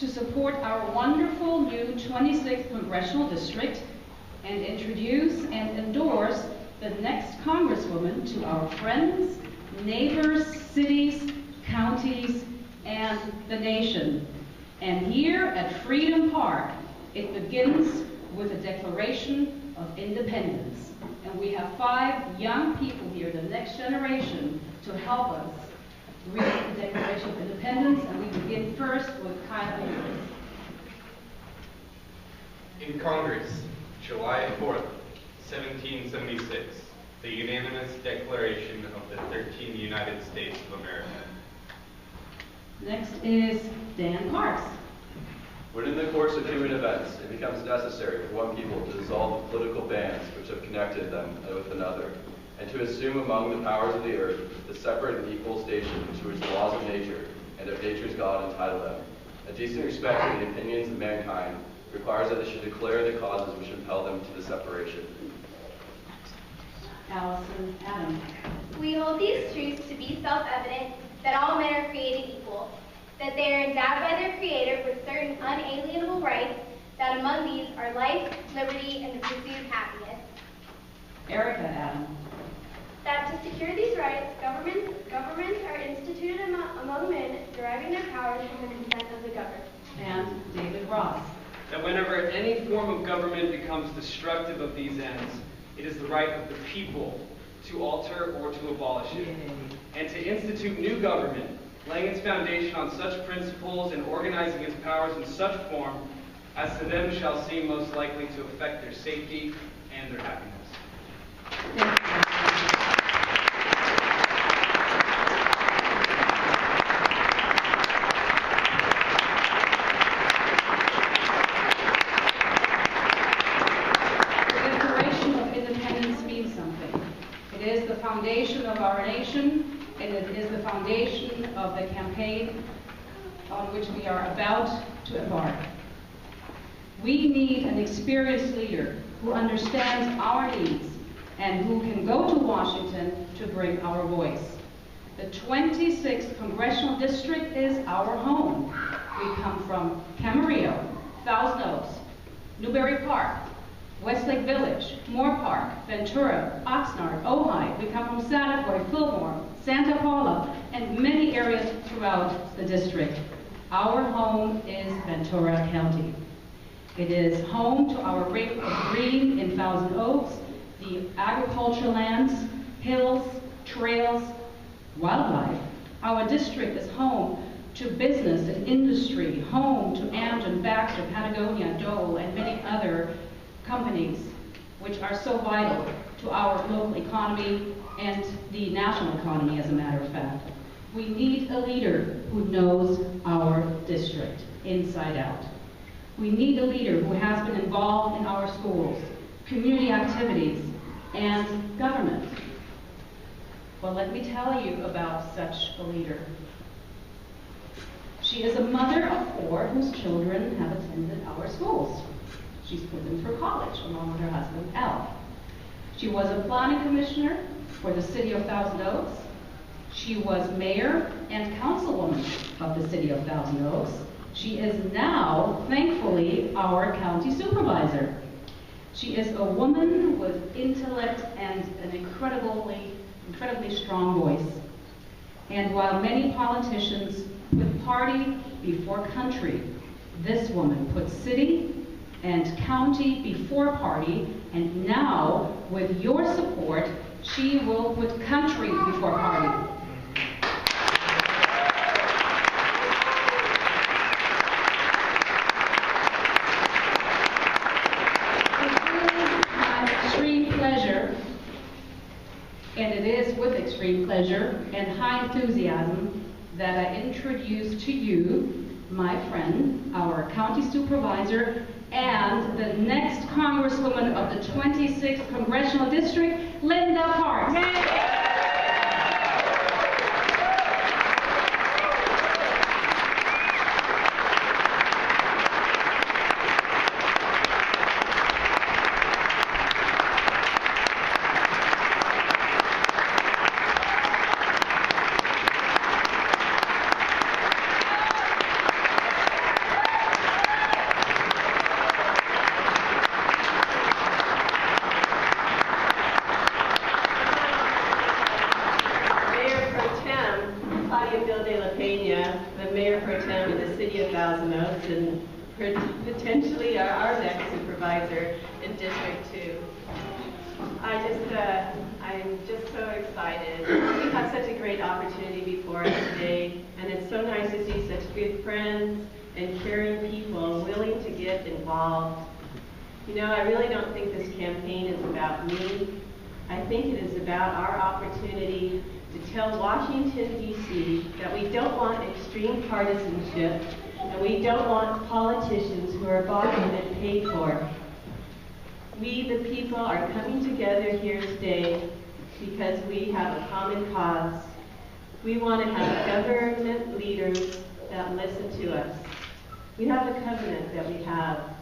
to support our wonderful new 26th Congressional District and introduce and endorse the next Congresswoman to our friends, neighbors, cities, counties, and the nation. And here at Freedom Park, it begins with a Declaration of Independence. And we have 5 young people here, the next generation, to help us read the Declaration of Independence, and we begin first with Kyle. In Congress, July 4th, 1776, the unanimous Declaration of the 13 United States of America. Next is Dan Parks. When in the course of human events it becomes necessary for one people to dissolve the political bands which have connected them with another, and to assume among the powers of the earth the separate and equal station to which the laws of nature and of nature's God entitle them, a decent respect for the opinions of mankind requires that they should declare the causes which impel them to the separation. Allison Adam. We hold these truths to be self-evident, that all men are created equal, that they are endowed by their Creator with certain unalienable rights, that among these are life, liberty, and the pursuit of happiness. Erica Adam. That to secure these rights, governments are instituted among men, deriving their powers from the consent of the governed. And David Ross. That whenever any form of government becomes destructive of these ends, it is the right of the people to alter or to abolish it, and to institute new government, laying its foundation on such principles and organizing its powers in such form as to them shall seem most likely to affect their safety and their happiness. It is the foundation of our nation, and it is the foundation of the campaign on which we are about to embark. We need an experienced leader who understands our needs and who can go to Washington to bring our voice. The 26th Congressional District is our home. We come from Camarillo, Thousand Oaks, Newbury Park, Westlake Village, Moore Park, Ventura, Oxnard, Ojai. We come from Santa Fillmore, Santa Paula, and many areas throughout the district. Our home is Ventura County. It is home to our ring of green in Thousand Oaks, the agricultural lands, hills, trails, wildlife. Our district is home to business and industry, home to Amgen, Baxter, Patagonia, Dole, and many other companies which are so vital to our local economy and the national economy, as a matter of fact. We need a leader who knows our district inside out. We need a leader who has been involved in our schools, community activities, and government. Well, let me tell you about such a leader. She is a mother of 4 whose children have attended our schools. She's put them through college along with her husband, Al. She was a planning commissioner for the city of Thousand Oaks. She was mayor and councilwoman of the city of Thousand Oaks. She is now, thankfully, our county supervisor. She is a woman with intellect and an incredibly strong voice. And while many politicians put party before country, this woman puts city and county before party, and now, with your support, she will put country before party. It is my extreme pleasure, and it is with extreme pleasure and high enthusiasm that I introduce to you my friend, our county supervisor, and the next Congresswoman of the 26th Congressional District, Linda Parks. for the city of Thousand Oaks and potentially our next supervisor in District 2. I'm just so excited. We have such a great opportunity before us today, and it's so nice to see such good friends and caring people willing to get involved. You know, I really don't think this campaign is about me. I think it is about our opportunity to tell Washington, D.C. that we don't want extreme partisanship and we don't want politicians who are bought and paid for. We, the people, are coming together here today because we have a common cause. We want to have government leaders that listen to us. We have a covenant that we have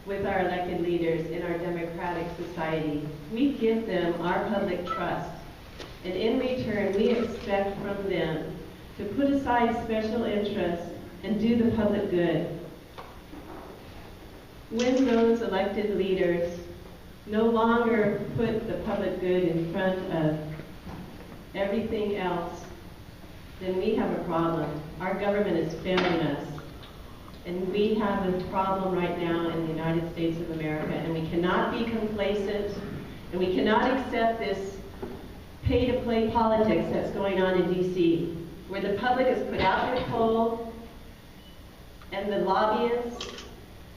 with our elected leaders in our democratic society. We give them our public trust, and in return, we expect from them to put aside special interests and do the public good. When those elected leaders no longer put the public good in front of everything else, then we have a problem. Our government is failing us. And we have a problem right now in the United States of America, and we cannot be complacent, and we cannot accept this pay-to-play politics that's going on in D.C., where the public is put out their poll, and the lobbyists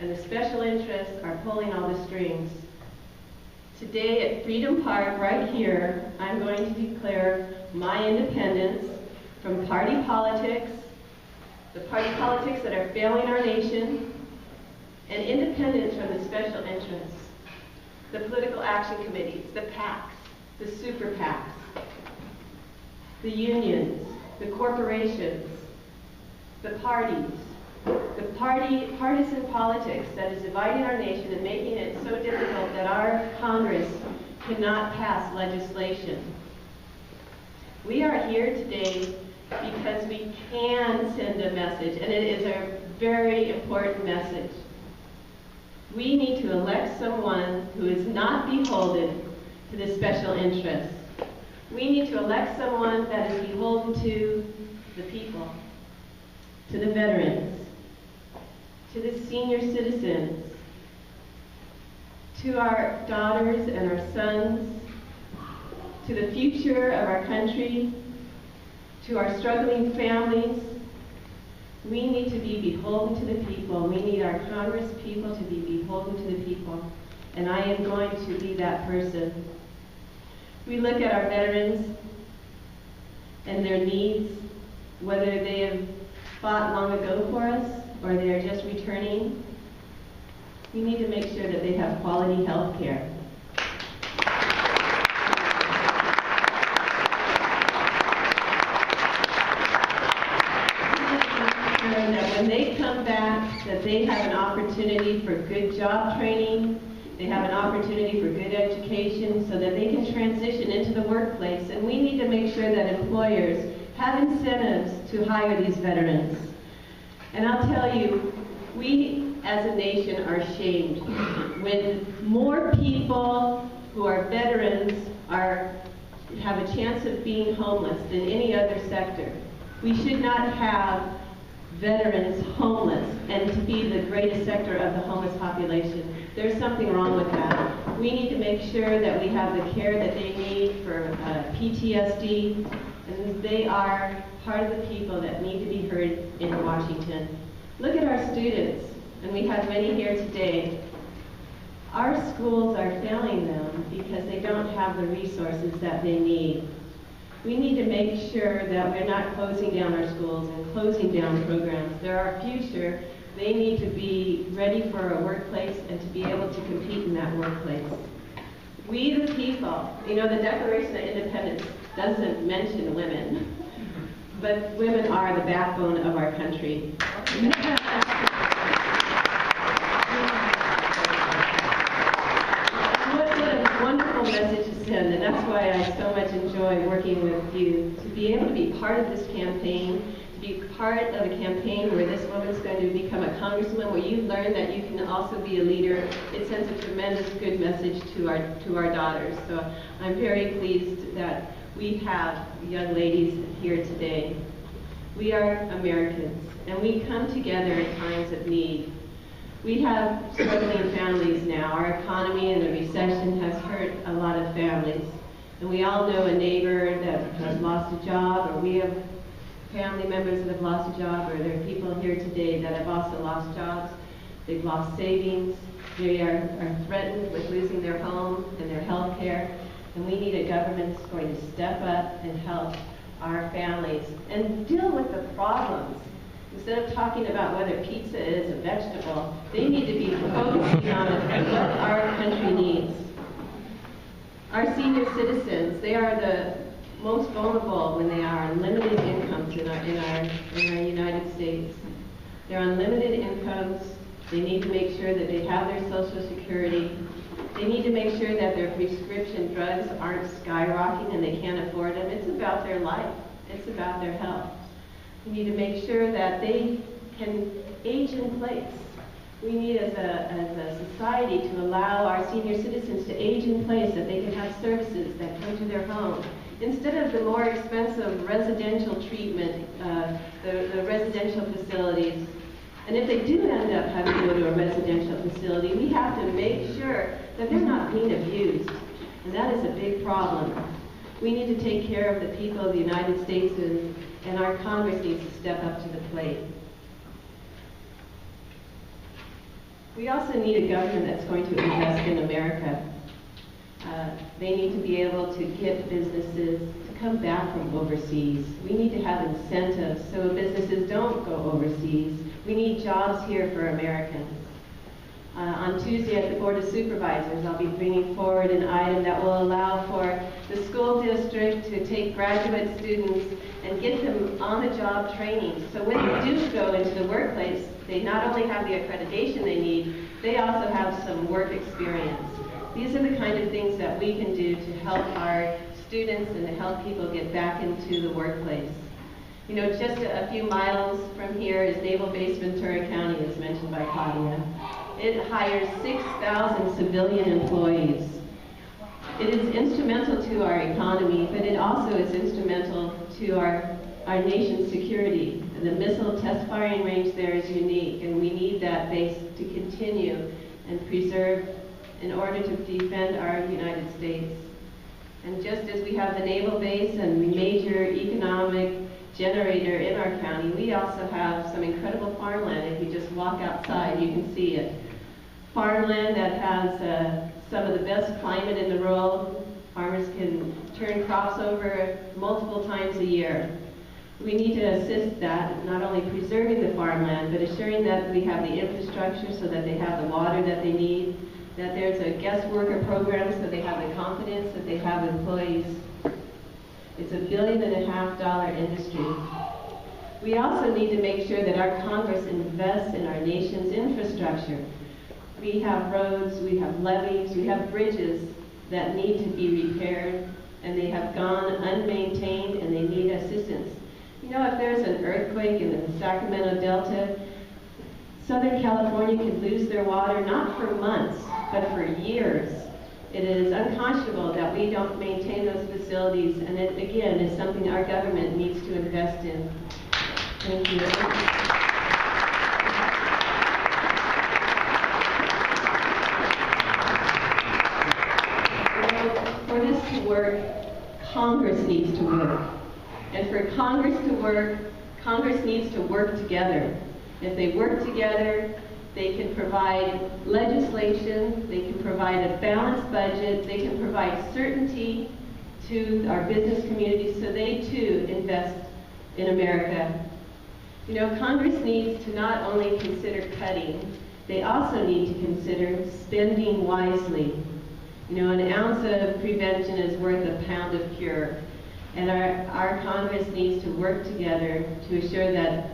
and the special interests are pulling all the strings. Today at Freedom Park, right here, I'm going to declare my independence from party politics, the party politics that are failing our nation, and independence from the special interests, the political action committees, the PACs, the super PACs, the unions, the corporations, the parties, the partisan politics that is dividing our nation and making it so difficult that our Congress cannot pass legislation. We are here today because we can send a message, and it is a very important message. We need to elect someone who is not beholden to the special interests. We need to elect someone that is beholden to the people, to the veterans, to the senior citizens, to our daughters and our sons, to the future of our country, to our struggling families. We need to be beholden to the people. We need our Congress people to be beholden to the people. And I am going to be that person. We look at our veterans and their needs, whether they have fought long ago for us or they are just returning. We need to make sure that they have quality health care. That when they come back, that they have an opportunity for good job training, they have an opportunity for good education so that they can transition into the workplace. And we need to make sure that employers have incentives to hire these veterans. And I'll tell you, we as a nation are shamed when more people who are veterans have a chance of being homeless than any other sector. We should not have veterans homeless and to be the greatest sector of the homeless population. There's something wrong with that. We need to make sure that we have the care that they need for PTSD, and they are part of the people that need to be heard in Washington. Look at our students, and we have many here today. Our schools are failing them because they don't have the resources that they need. We need to make sure that we're not closing down our schools and closing down programs. They're our future. They need to be ready for a workplace and to be able to compete in that workplace. We the people, you know, the Declaration of Independence doesn't mention women, but women are the backbone of our country. Message to send, and that's why I so much enjoy working with you, to be able to be part of this campaign, to be part of a campaign where this woman's going to become a congressman, where you learn that you can also be a leader. It sends a tremendous good message to our daughters. So I'm very pleased that we have young ladies here today. We are Americans, and we come together in times of need. We have struggling families now. Our economy and the recession has hurt a lot of families. And we all know a neighbor that has lost a job, or we have family members that have lost a job, or there are people here today that have also lost jobs. They've lost savings. They are threatened with losing their home and their health care. And we need a government that's going to step up and help our families and deal with the problems. Instead of talking about whether pizza is a vegetable, they need to be focusing on what our country needs. Our senior citizens, they are the most vulnerable when they are on limited incomes in our United States. They're on limited incomes. They need to make sure that they have their Social Security. They need to make sure that their prescription drugs aren't skyrocketing and they can't afford them. It's about their life. It's about their health. We need to make sure that they can age in place. We need, as a society, to allow our senior citizens to age in place, that they can have services that come to their home. Instead of the more expensive residential treatment, the residential facilities. And if they do end up having to go to a residential facility, we have to make sure that they're not being abused. And that is a big problem. We need to take care of the people of the United States, and our Congress needs to step up to the plate. We also need a government that's going to invest in America. They need to be able to get businesses to come back from overseas. We need to have incentives so businesses don't go overseas. We need jobs here for Americans. On Tuesday at the Board of Supervisors, I'll be bringing forward an item that will allow for the school district to take graduate students and get them on-the-job training. So when they do go into the workplace, they not only have the accreditation they need, they also have some work experience. These are the kind of things that we can do to help our students and to help people get back into the workplace. You know, just a few miles from here is Naval Base Ventura County, as mentioned by Claudia. It hires 6,000 civilian employees. It is instrumental to our economy, but it also is instrumental to our nation's security. And the missile test firing range there is unique, and we need that base to continue and preserve in order to defend our United States. And just as we have the naval base and the major economic generator in our county, we also have some incredible farmland. If you just walk outside, you can see it. Farmland that has some of the best climate in the world. Farmers can turn crops over multiple times a year. We need to assist that, not only preserving the farmland, but assuring that we have the infrastructure so that they have the water that they need, that there's a guest worker program so they have the confidence that they have employees. It's $1.5 billion industry. We also need to make sure that our Congress invests in our nation's infrastructure. We have roads, we have levees, we have bridges that need to be repaired, and they have gone unmaintained and they need assistance. You know, if there's an earthquake in the Sacramento Delta, Southern California could lose their water not for months, but for years. It is unconscionable that we don't maintain those facilities, and it, again, is something our government needs to invest in. Thank you. For this to work, Congress needs to work. And for Congress to work, Congress needs to work together. If they work together, they can provide legislation, they can provide a balanced budget, they can provide certainty to our business community so they too invest in America. You know, Congress needs to not only consider cutting, they also need to consider spending wisely. You know, an ounce of prevention is worth a pound of cure. And our Congress needs to work together to assure that